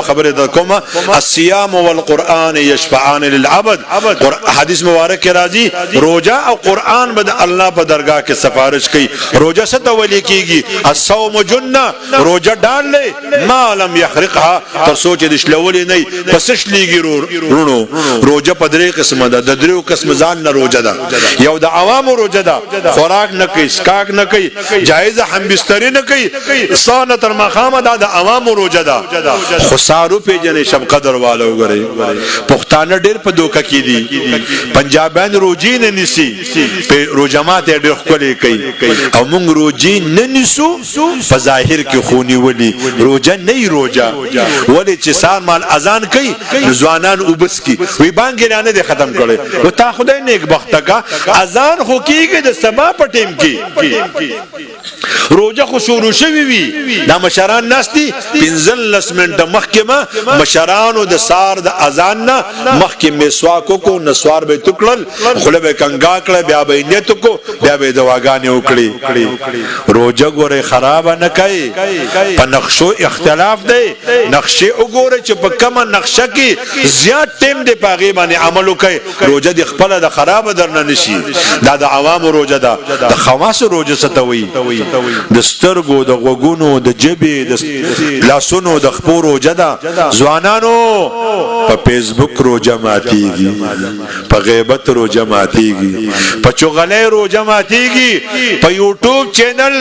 خبره د کومه الصيام والقران يشفعان للعبد حدیث مبارک راځي روزه او قران بد الله په درگاه کې سفارش کوي روزه ست ولي کیږي الصوم جنہ روزه ډال لې ما لم يحرقها تر سوچ د شلول نه پسش لېږي رونو روزه په درې قسمه ده د درو قسم ځان نه روزه ده یو د عوامو روزه ده خوراک نه کوي سکاک نه کوي جایز هم بستری نه کوي سانه تر مخامه ده د عوامو روزه ده خسارو په جن شب قدر والو غري پښتانه ډېر په دوکه کې دي پنجابیان روزي نه نسی په روزمات ډېر خولي کوي او موږ روزي نه نسو په ظاهر کې خوني ولي روزه نه روزه ولې چې سال مال اذان کوي ځوانان وبس کی وی بانګ نه دي ختم کړي او تا خدای نیک بخت کا اذان خو کیږي د سما په ټیم کې روزه خو شروع شوی وي دا مشران ناشتي 15 منټه محکمه مشرانو د سار د اذان نه محکمه مسواکو کو نسوار به ټکړل خله به کنګا کړه بیا به نیت کو بیا به دواګانې وکړي روزه ګوره خراب نه کوي په نقشو اختلاف دی نقشې وګوره چې په کومه نقشه کې زیات ټیم دی پاغي باندې عمل وکړي روزه د خپل د خراب درنه نشي دا د عوام روزه ده د خواص روزه ستوي د سترګو د غوګونو د جبې د لاسونو د خپو روزه ده ځوانانو په فیسبوک روزه ماتيږي په غیبت روزه ماتيږي په چغلې روزه ماتيږي په یوټیوب چینل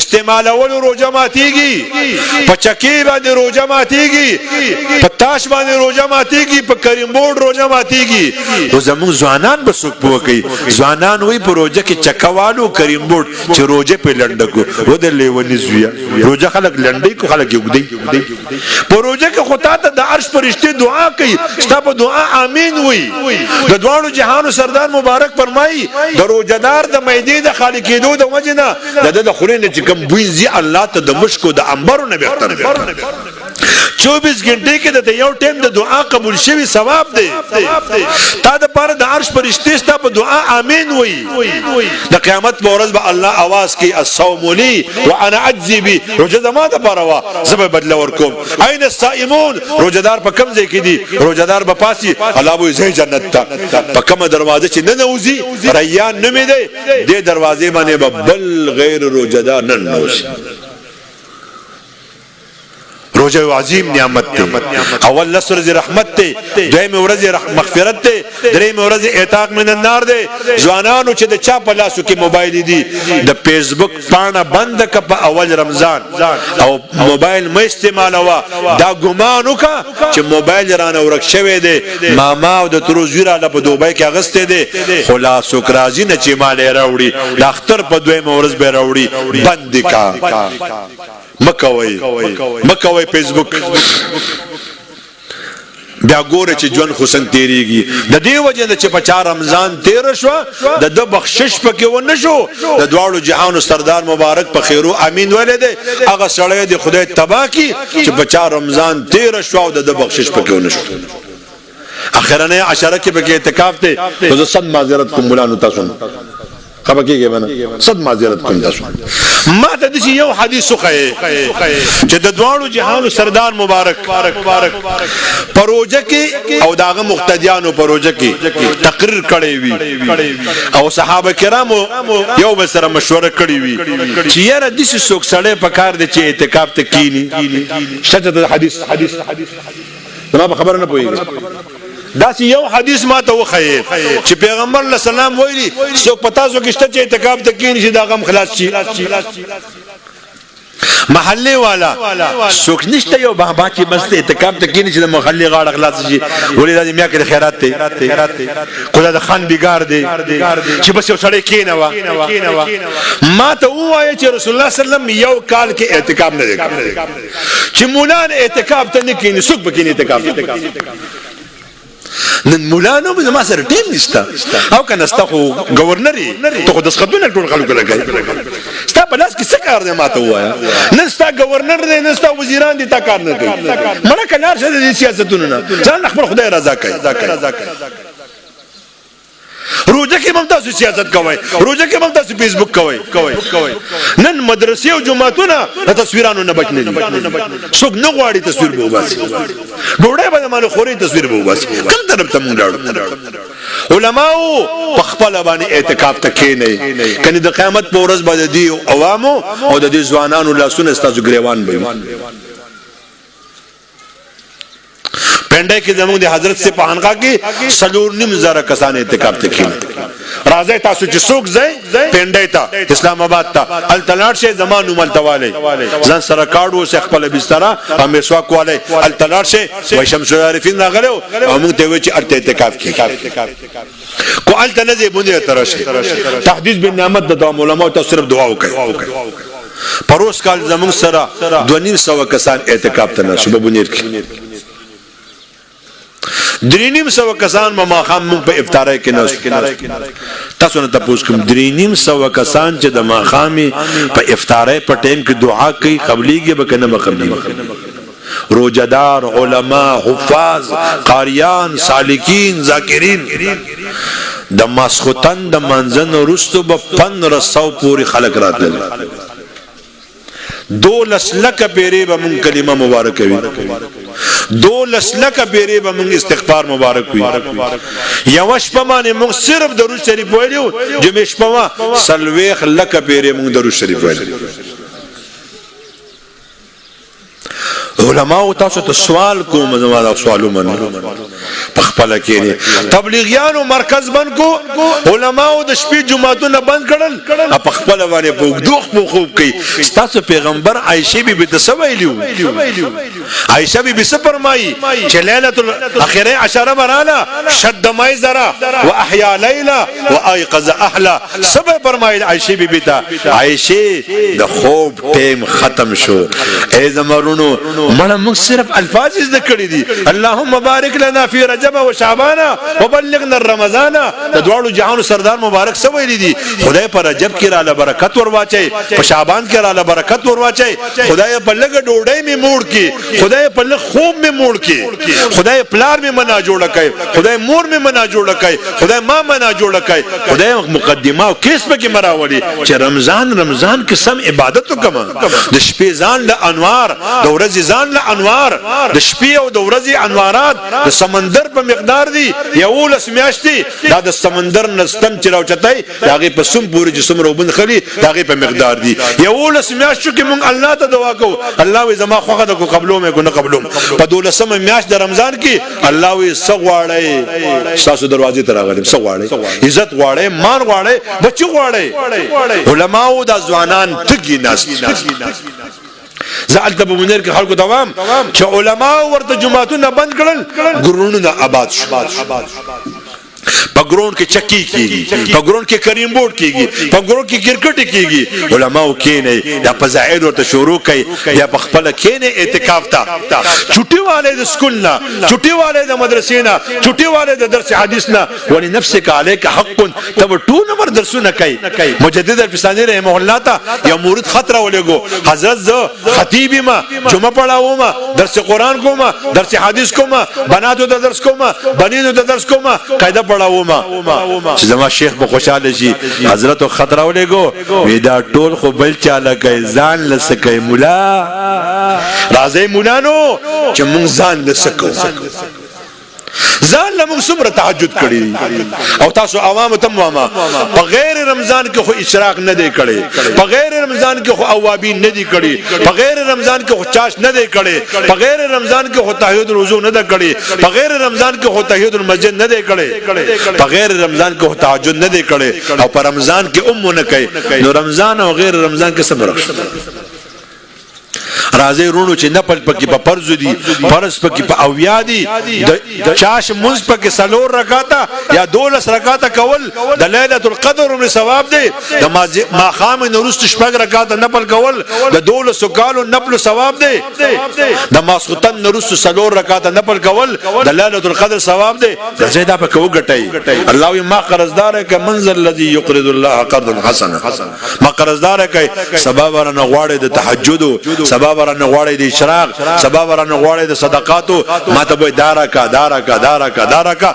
استعمالول روزه ماتيږي په چکی باندې روزه ماتيږي په تاش باندې روزه ماتيږي په کریم بورډ روزه ماتيږي او زموږ ځوانان به څوک پوکي ځوانان وي په روزه کې چکوالو کریم بورډ چې روزه په لندکو و د لیونی زویا روزه خلک لندې کو خلک یوګدي په روزه کې خدای ته د عرش فرشتي دعا کوي ستا په دعا امين وي د دوانو جهانو سردار مبارک فرمایي د روزدار د مېدې د خالق کېدو د وجنه د خورینه چې کوم بوینځي الله ته د مشکو د انبارو نه بهتر 24 غنټه کې د یو ټیم د دعا قبول شوی ثواب دی تا د پاره د عرش فرشتي ستا په دعا امين وي د قیامت په ورځ به الله आवाज کوي الصوم لي وانا اجزي به روزه زما ته پاره وا زبر بدل ورکوم اين الصائمون روزدار په کوم ځای کې دي روزدار به پاسي الله به زه جنت ته په کومه دروازه چې نه نوزي ریان نه مې دی د دروازې باندې به بل غیر روزدار نه نوزي روزه عظیم نعمت ته اول لسر رحمت ته دویم ورځ مغفرت ته دریم ورځ اعتاق من النار ده ځوانانو چې د چا په لاسو کې موبایل دي د فیسبوک پاڼه بند ک په اول رمضان او موبایل مې استعمالوا دا ګمانو کا چې موبایل رانه ورک شوی دی ماما او د تروزیرا له په دوبای کې اغسته دي خلاصو کرازي نه چې مال راوړي د اختر په دویم ورځ به راوړي بند کا مکوي فیسبوک بیا ګوره چې جون حسین تیریږي د دې وجه چې په 4 رمضان تیر شو د بخشش پکې و نشو د دواړو جهانو سردار مبارک په خیرو امین ولده هغه سړی د خدای تبا کی چې په 4 رمضان تیر شو د بخشش پکې و نشو اخرنه عشره کې پکې اعتکاف ته زه صد معذرت کوم مولانو تاسو خبر کېږي باندې صد معذرت کوم تاسو ما ته د یو حدیث خو چې د دواړو جهانو سردار مبارک پروژه کې او داغه مقتدیانو پروژه کې تقریر کړی وی او صحابه کرامو یو به سره مشوره کړی وی چې یاره د څه سړی په کار دی چې اعتکاف ته کینی شته حدیث ما خبر نه پوهیږي دا یو حدیث ما ته وخی چې پیغمبر علیه السلام ویلي څو پتا زو کېشته چې اعتکاف ته کین شي دا غم خلاص شي محله والا څوک نشته یو بابا چې مست اعتکاف ته کین شي د محله غاړه خلاص شي ولې لازم میا کې خیرات ته کله د خان بیګار دی چې بس یو سړی کینه وا ما ته وایي چې رسول الله صلی الله علیه وسلم یو کال کې اعتکاف نه وکړي چې مولان اعتکاف ته نه کین څوک به کین اعتکاف نن مولانو به ما سره ټیم نشته او کنه ستاسو گورنری ته خو د سخدونه ټول خلکو لګای ستا په لاس کې څه کار دی ماته وایا نن ستا گورنر دی نن ستا وزیران دي تا کار نه کوي مړه کلار شه د سیاستونو نه ځان خپل خدای رضا کوي روزه کې ممتاز سیاست کوي روزه کې ممتاز فیسبوک کوي نن مدرسې او جماعتونه تصویرانو نه بچ نه دي څوک نه غواړي تصویر به وباسي ډوډۍ باندې مال خوري تصویر به وباسي کوم طرف ته مونږ لاړو علماء په خپل باندې اعتکاف ته کېنه کني د قیامت په ورځ باندې دی عوامو او د دې ځوانانو لاسونه ستاسو ګریوان به پنده کې زموږ د حضرت سے پهانګه کې سلور نیم زره کسان اعتکاف ته کېنه راځي تاسو چې څوک ځای پنده ته اسلام آباد ته التلاړ شي زمانو ملتواله ځان سره کاړو شیخ خپل بستر هم مسواک والے التلاړ شي وای شمس العارفین راغلو او موږ ته وی چې اعتکاف کې کو التنزه بونه ترشي تحديث بالنعمت د دوام علماء ته صرف دعا وکړي پروس کال زموږ سره 200 کسان اعتکاف ته نشو ببونیر کې 300 کسان ما خام په افطارای کې نو تاسو نه تاسو کوم 300 کسان چې د ما خامي په افطارای په ټیم کې دعا کوي قبليږي به کنه به قبليږي روزدار علما حفاظ قاریان سالکین ذاکرین د ماسختن د منځن رستو به 1500 پوری خلق راتل 2 لک پیری به مون کلمه مبارک وي 2 لک پیری به مون استغفار مبارک وي یوش په معنی مون صرف درود شریف ویلو جمعش په سلويخ لک پیری مون درود شریف ویلو علماء تاسو ته سوال کوم زموږ سوالو منو پخپل کې تبلیغیانو مرکز بند کو علماء د شپې جمعهونه بند کړل پخپل باندې پوغدوخ په خوب کې تاسو پیغمبر عائشه بی بی تسویلو عائشه بی بی فرمایي چې ليله الاخره عشره برانا شد مای زرا واحيا ليله وايقظ اهلا سبه فرمایي عائشه بی بی ته عائشه د خوب ټیم ختم شو ای زمرونو مړه موږ صرف الفاظ ذکر کړی دي اللهم بارک لنا فی رجب و شعبان وبلغنا الرمضان د دوړو جهان سردار مبارک سوي دي خدای پر رجب کې را برکت ورواچي په شعبان کې را برکت ورواچي خدای په لګ ډوډۍ می موړ کې خدای په لګ خوب می موړ کې خدای پلار می منا جوړ کړي خدای مور می منا جوړ کړي خدای ما منا جوړ کړي خدای مقدمه او کیس په کې مراولي چې رمضان کې سم عبادت وکما د شپې ځان له انوار د ورځې ځان له انوار د شپې او د ورځې انوارات د سمندر په مقدار دي یولس میاشتې دا د سمندر نستم چراوچتای داغه په سم پوری جسم روبند خلی داغه په مقدار دي یولس میاشتو کې مونږ الله ته دعا کوو الله وي زما خوغه د کو قبلو مې کو نه قبلو په 12 میاشت د رمضان کې الله وي سغواړی تاسو دروازې ته راغلم سغواړی عزت غواړی مان غواړی بچو غواړی علماء د ځوانان تګی ناس زعلت ابو منیر کې خلکو دوام چې علما ورته جمعهونه بند کړل ګرونونه آباد شو په ګرون کې چکی کیږي په ګرون کې کریم بورډ کیږي په ګرون کې کرکټ کیږي علماء کینې دا فزائل ورته شروع کوي یا په خپل کینې اعتکاف تا چټي والے د سکول نه چټي والے د مدرسې نه چټي والے د درس حدیث نه ولې نفسك عليك حق تب ټول نمبر درسونه کوي مجدد الفسانی رحمه الله تا یا مورید خطر ولګو حضرت ز خطیب ما جمعه پڑھاوم درس قران کوم درس حدیث کوم بناتو د درس کوم بنینو د درس کوم قاعده پڑھاوم چې زما شیخ به خوشاله شي حضرت خطر ولګو ودا ټول خو بل چاله کوي ځان لسکه مولا راځي مولانو چې مونږ ځان لسکو ځان لمون صبر تهجد کړی او تاسو عوام تم واما په غیر رمضان کې خو اشراق نه دی کړی په غیر رمضان کې خو اوابین نه دی کړی په غیر رمضان کې خو چاش نه دی کړی په غیر رمضان کې خو تهجد الوضو نه دی کړی په غیر رمضان کې خو تهجد المسجد نه دی کړی په غیر رمضان کې خو تهجد نه دی کړی او په رمضان کې نه کوي نو رمضان او غیر رمضان کې صبر راځي رونو چې نفل پکې په فرض دي فرض پکې په اویا دي د چاش منځ پکې سلور رکعاته یا 12 رکعاته کول د ليله القدر من ثواب دي د ماخام نورست شپږ رکعاته نفل کول د 12 کالو نفل ثواب دي د ماسختن نورست سلور رکعاته نفل کول د ليله القدر ثواب دي د زیاده په کو غټي الله یې ما قرضدار ک منزل الذي يقرض الله قرضا حسنا ما قرضدار ک سبب ورنه غواړي د تهجد سبب ورنه غواړي د اشراق سبا ورنه غواړي د صدقاتو ما ته به دارا کا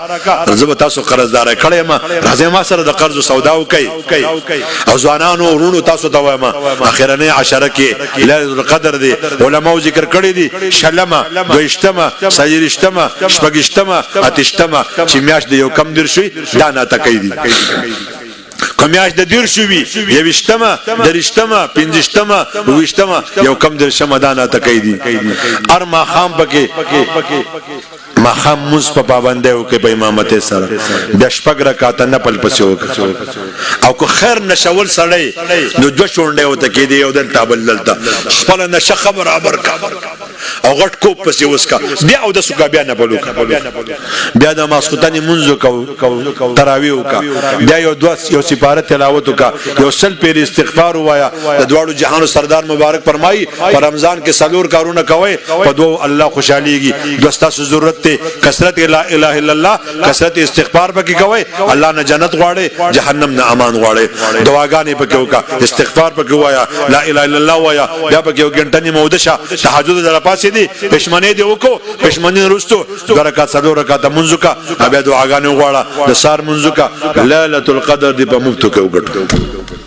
زه تاسو قرضدار کړی ما راځي ما سره د قرض سودا وکي او ځوانانو ورونو تاسو ته وایم اخرنه عشره کې ليله القدر دي علماء ذکر کړی دي شلمه دویشتمه سجریشتمه شپږشتمه اتشتمه چې میاش دی یو کم در شي دا نه تکي دي کمیاش د دیر شوی یوشتمه درشتمه پنځشتمه وشتمه یو کم در شمدانه تکي دي ارما خام پکې ما خام مز په پابنده او کې په امامت سره د شپږ رکعات نه پل پسو او کو خیر نشول سړی نو جو شونډه وته کې دی او د تابل دلته خپل نشه خبر ابر کا او غټ کو پسې وسکا بیا او د سوګا بیا نه بلو بیا د ماسختنی منځو کو تراویح کا بیا یو دوه یو سپاره تلاوت کا یو سل پیر استغفار وایا د دوړو جهان سردار مبارک فرمایي په رمضان کې سلور کارونه کوي په دوه الله خوشاليږي دوستا ضرورت ته کثرت لا اله الا الله کثرت استغفار پکې کوي الله نه جنت غواړي جهنم نه امان غواړي دعاګانې پکې وکا استغفار پکې وایا لا اله الا الله وایا بیا پکې وګنټنی مودشه تهجد در پاسې دي پښمنه دی وکړو پښمنه رستو برکات سلور رکعات منځو کا بیا دعاګانې غواړه د سار منځو کا ليله القدر دی په مفتو کې وګټو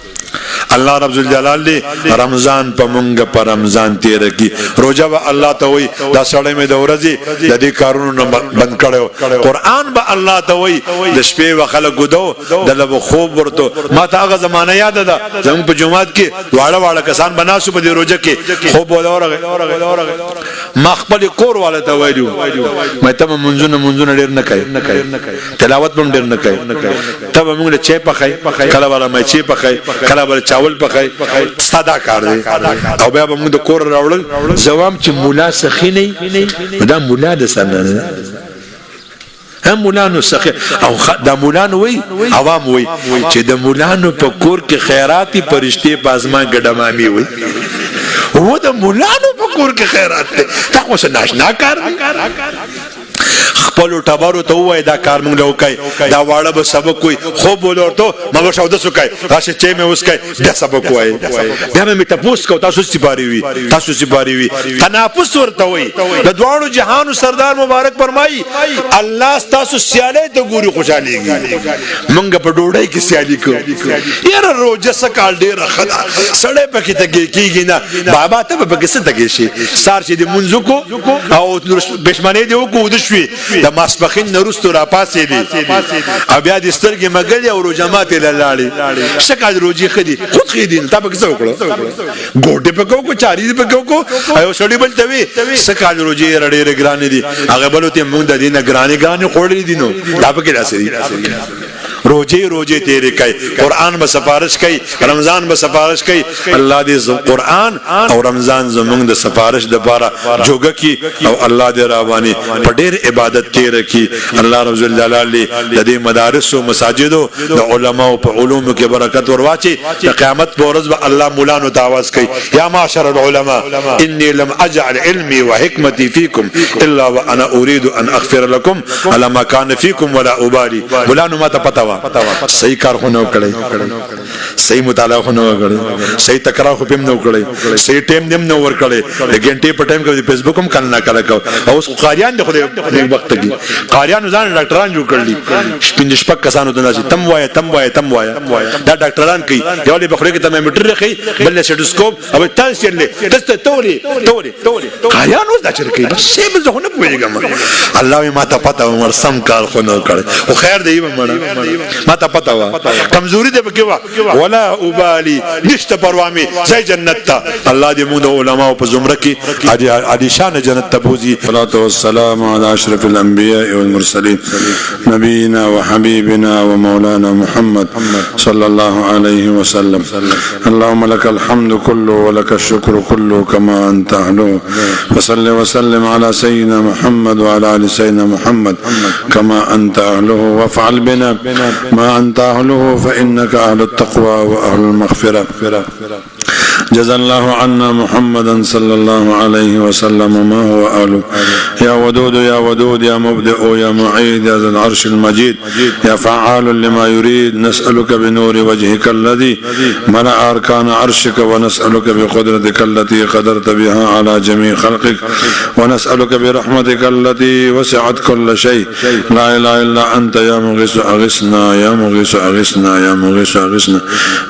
الله رب الجلال دی رمضان په مونږ په رمضان تیر کی روزه وا الله ته وای دا سړی مې د ورځې د دې کارونو بند کړو قران به الله ته وای د شپې وخلک ګدو د لب خوب ورته ما ته هغه زمانہ یاد ده زموږ په جمعات کې واړه کسان بناسو په دې روزه کې خوب ولورغه ما خپل کور والا ته وایو مې ته منځونه ډیر نه کوي تلاوت هم ډیر نه کوي ته موږ له چي پخای کله والا مې چي پخای کله والا چاول پخای ساده کار دی او بیا موږ د کور راوړل زوام چې مولا سخینی دا مولا د سنن هم مولانو سخی او د مولانو وی عوام وی چې د مولانو په کور کې خیراتی پرشتي پازما ګډمامي وی هو د مولانو په کور کې خیرات ته تاسو ناشنا کار خپل ټبارو ته وای دا کار مونږ له کوي دا واړه به سبق کوي خو بولورته مګر شاو د سکای راشه چې مې اوس کوي دا سبق وای بیا مې تاسو کو تاسو سپاری وي تنافس ورته وای د دوانو جهان سردار مبارک فرمایي الله تاسو سیاله ته ګوري خوشاليږي مونږ په ډوډۍ کې سیالي کو یاره روزه سکال ډیر خدا سړې پکې ته کېږي نه بابا ته په کې څه تګي شي سار چې د منځو کو او بشمنه دی کو د شوي د ماسپخین نرستو را پاسې دي او بیا د سترګې مګل او جماعت لاړې شکل روجي خدي خود خدي تا په څه وکړو ګوډه په کو چاري په کو ایو سړی بل ته وي شکل روجي رډې ګران دي هغه بلوته مونږ د دینه ګرانې خورلې دي نو دا په کې راځي روجه تیرے کوي قران به سفارش کوي رمضان به سفارش کوي الله دې قران او رمضان زمونږ د سفارش د بارا جوګه کی او الله دې راوانی په ډېر عبادت تیر کی الله رب جلال د دې مدارس او مساجد او د علماء په علوم کې برکت ورواچي د قیامت په ورځ به الله مولانو تاواز کوي یا معاشر العلماء انی لم اجعل علمي وحکمتي فيكم الا وانا اريد ان اغفر لكم على ما كان فيكم ولا ابالي مولانو ما ته پتا صحیح کار خو نه وکړي صحیح مطالعه خو نه وکړي صحیح تکرار خو پم نه وکړي صحیح ټیم دیم نه ور کړي د غنټې په ټیم کې فیسبوک هم کله نه کله کو او اوس قاریان د خو د وخت کې قاریان ځان ډاکټران جوړ کړل شپږ شپږ کسانو ته نشي تم وای دا ډاکټران کوي یوه به خو کې ترمامیټر راخي بل سټوسکوپ او تاسو یې تاسو تولي قاریان اوس دا چر کوي بس څه به زه نه پوهیږم الله ما ته پتا عمر سم کار خو نه کړي او خیر دی ما ته پتا وا کمزوري ده پکې وا ولا ابالي نشته پروا مې زي جنت ته الله دې موږ علماء په زمره کې عادي شان جنت ته بوزي صلوات والسلام على اشرف الانبياء والمرسلين نبينا وحبيبنا ومولانا محمد صلى الله عليه وسلم اللهم لك الحمد كله ولك الشكر كله كما انت اهله وصل وسلم على سيدنا محمد وعلى ال سيدنا محمد كما انت اهله وافعل بنا ما أنت أهله فإنك أهل التقوى وأهل المغفرة جزا الله عنا محمدا صلى الله عليه وسلم ما هو أهله يا ودود يا ودود يا مبدئ يا معيد يا ذا العرش المجيد يا فعال لما يريد نسألك بنور وجهك الذي ملأ أركان عرشك ونسألك بقدرتك التي قدرت بها على جميع خلقك ونسألك برحمتك التي وسعت كل شيء لا إله إلا أنت يا مغيث أغثنا يا مغيث أغثنا يا مغيث أغثنا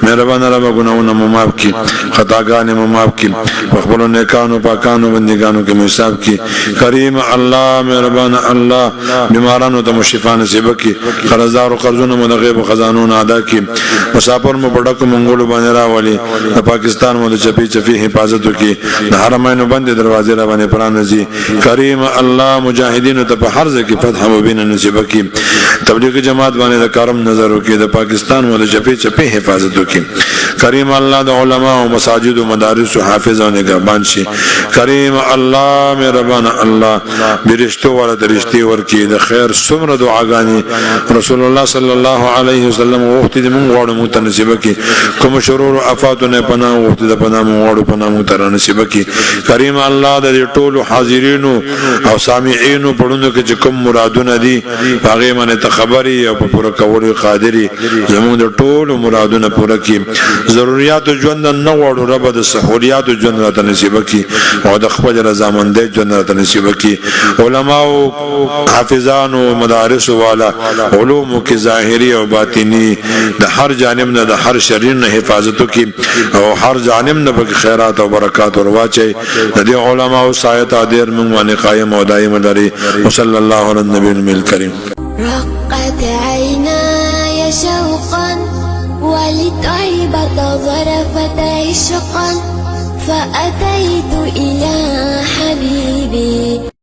مهربان رب گناہوں معاف کی خطاگان معاف کی مقبول نیکانو پاکانو بندگانو کے حساب کی کریم اللہ مہربان اللہ بیمارانو ته شفا نصیب کی قرضدار او قرضونو مو د غیب خزانو ادا کی مسافر مو پډکو منګولو باندې راولي د پاکستان مو د چپی چپی حفاظت کی د حرمینو بند دروازې را باندې پرانځي کریم الله مجاهدینو ته په هر ځای کې فتح مبین نصیب کی تبلیغ جماعت باندې د کارم نظر وکي د پاکستان مو د چپی چپی حفاظت وکي کریم الله د علما او مساجد او مدارس او حافظانو نگهبان شي کریم الله مهربان الله برشتو ولا درشتي ورکی د خیر څومره دعاګانی رسول الله صلی الله علیه وسلم وخت دې مونږ غواړو مو ته نصیب کی کوم شرور افاتونه پناه وخت د پناه مو غواړو پناه مو ته نصیب کی کریم الله د ټولو حاضرینو او سامعینو پړونو کې کوم مرادونه دي هغه باندې ته خبري او په پوره کولو قادری زموږ د ټولو مرادونه پوره کی ضرورت ژوند نه غواړو رب د سہولیات ژوند راته نصیب کی او د خپل رضامندۍ ژوند راته نصیب کی علما او حافظان او مدارس والا علوم کی ظاهری او باطینی د هر جانب نه د هر شر نه حفاظت کی او هر جانب نه به خیرات او برکات ورواچي د علما او سایت ادر من باندې قائم او دائم لري صلی الله علی النبی الکریم رقت عيناي شوقا ولطيبة ظرفت عشقا فأتيت إلى حبيبي